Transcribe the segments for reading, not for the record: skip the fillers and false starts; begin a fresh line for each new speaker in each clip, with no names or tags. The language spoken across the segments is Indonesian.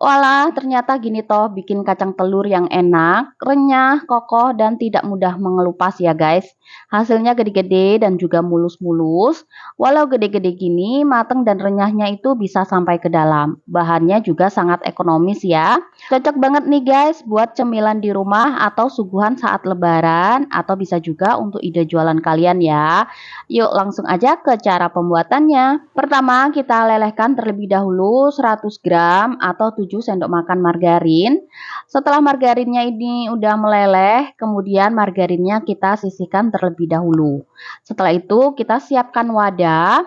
Walah, ternyata gini toh bikin kacang telur yang enak, renyah, kokoh, dan tidak mudah mengelupas ya guys. Hasilnya gede-gede dan juga mulus-mulus. Walau gede-gede gini, mateng dan renyahnya itu bisa sampai ke dalam. Bahannya juga sangat ekonomis ya. Cocok banget nih guys buat cemilan di rumah atau suguhan saat lebaran, atau bisa juga untuk ide jualan kalian ya. Yuk langsung aja ke cara pembuatannya. Pertama, kita lelehkan terlebih dahulu 100 gram atau 7 sendok makan margarin. Setelah margarinnya ini udah meleleh, kemudian margarinnya kita sisihkan terlebih dahulu. Setelah itu kita siapkan wadah.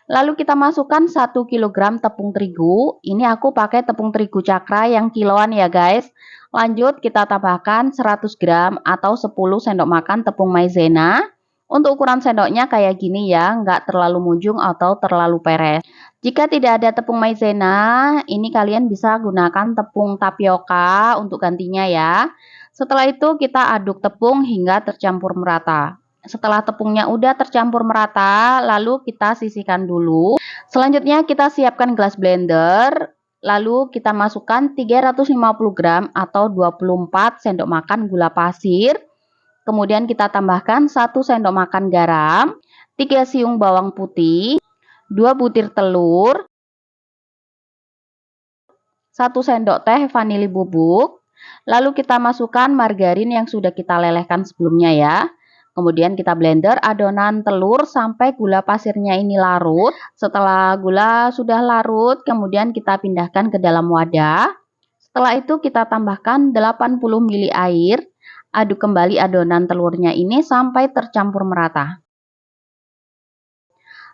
Lalu kita masukkan 1 kg tepung terigu. Ini aku pakai tepung terigu cakra yang kiloan ya guys. Lanjut kita tambahkan 100 gram atau 10 sendok makan tepung maizena. Untuk ukuran sendoknya kayak gini ya, nggak terlalu munjung atau terlalu peres. Jika tidak ada tepung maizena, ini kalian bisa gunakan tepung tapioka untuk gantinya ya. Setelah itu kita aduk tepung hingga tercampur merata. Setelah tepungnya udah tercampur merata, lalu kita sisihkan dulu. Selanjutnya kita siapkan gelas blender. Lalu kita masukkan 350 gram atau 24 sendok makan gula pasir. Kemudian kita tambahkan 1 sendok makan garam, 3 siung bawang putih, 2 butir telur, 1 sendok teh vanili bubuk. Lalu kita masukkan margarin yang sudah kita lelehkan sebelumnya ya. Kemudian kita blender adonan telur sampai gula pasirnya ini larut. Setelah gula sudah larut, kemudian kita pindahkan ke dalam wadah. Setelah itu kita tambahkan 80 ml air. Aduk kembali adonan telurnya ini sampai tercampur merata.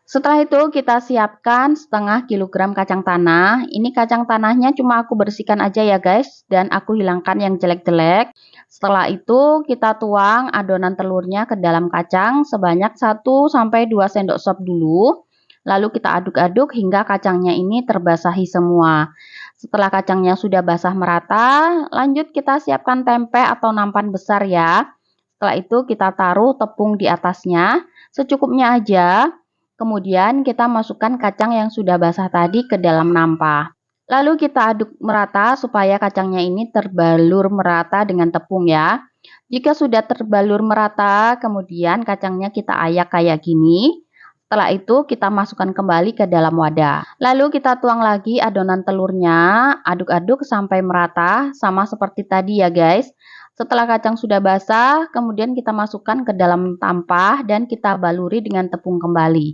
Setelah itu kita siapkan setengah kilogram kacang tanah. Ini kacang tanahnya cuma aku bersihkan aja ya guys, dan aku hilangkan yang jelek-jelek. Setelah itu kita tuang adonan telurnya ke dalam kacang sebanyak 1-2 sendok sop dulu. Lalu kita aduk-aduk hingga kacangnya ini terbasahi semua. Setelah kacangnya sudah basah merata, lanjut kita siapkan tempe atau nampan besar ya. Setelah itu kita taruh tepung di atasnya, secukupnya aja. Kemudian kita masukkan kacang yang sudah basah tadi ke dalam nampa. Lalu kita aduk merata supaya kacangnya ini terbalur merata dengan tepung ya. Jika sudah terbalur merata, kemudian kacangnya kita ayak kayak gini. Setelah itu kita masukkan kembali ke dalam wadah. Lalu kita tuang lagi adonan telurnya, aduk-aduk sampai merata, sama seperti tadi ya guys. Setelah kacang sudah basah, kemudian kita masukkan ke dalam tampah dan kita baluri dengan tepung kembali.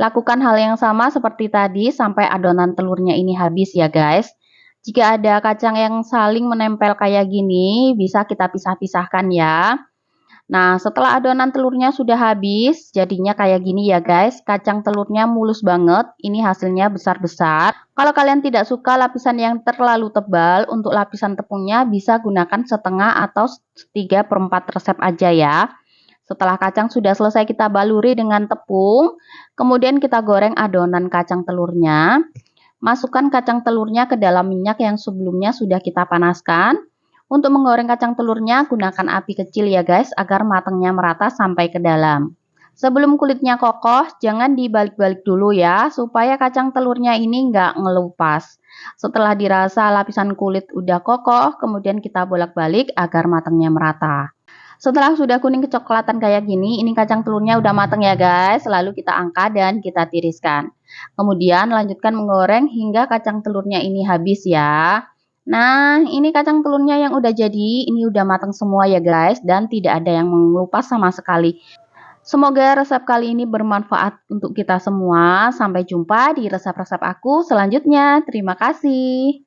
Lakukan hal yang sama seperti tadi sampai adonan telurnya ini habis ya guys. Jika ada kacang yang saling menempel kayak gini, bisa kita pisah-pisahkan ya. Nah, setelah adonan telurnya sudah habis, jadinya kayak gini ya guys. Kacang telurnya mulus banget, ini hasilnya besar-besar. Kalau kalian tidak suka lapisan yang terlalu tebal, untuk lapisan tepungnya bisa gunakan setengah atau 3/4 resep aja ya. Setelah kacang sudah selesai kita baluri dengan tepung, kemudian kita goreng adonan kacang telurnya. Masukkan kacang telurnya ke dalam minyak yang sebelumnya sudah kita panaskan. Untuk menggoreng kacang telurnya, gunakan api kecil ya guys, agar matangnya merata sampai ke dalam. Sebelum kulitnya kokoh, jangan dibalik-balik dulu ya, supaya kacang telurnya ini nggak ngelupas. Setelah dirasa lapisan kulit udah kokoh, kemudian kita bolak-balik agar matangnya merata. Setelah sudah kuning kecoklatan kayak gini, ini kacang telurnya udah matang ya guys, lalu kita angkat dan kita tiriskan. Kemudian lanjutkan menggoreng hingga kacang telurnya ini habis ya. Nah, ini kacang telurnya yang udah jadi, ini udah matang semua ya guys, dan tidak ada yang mengelupas sama sekali. Semoga resep kali ini bermanfaat untuk kita semua. Sampai jumpa di resep-resep aku selanjutnya. Terima kasih.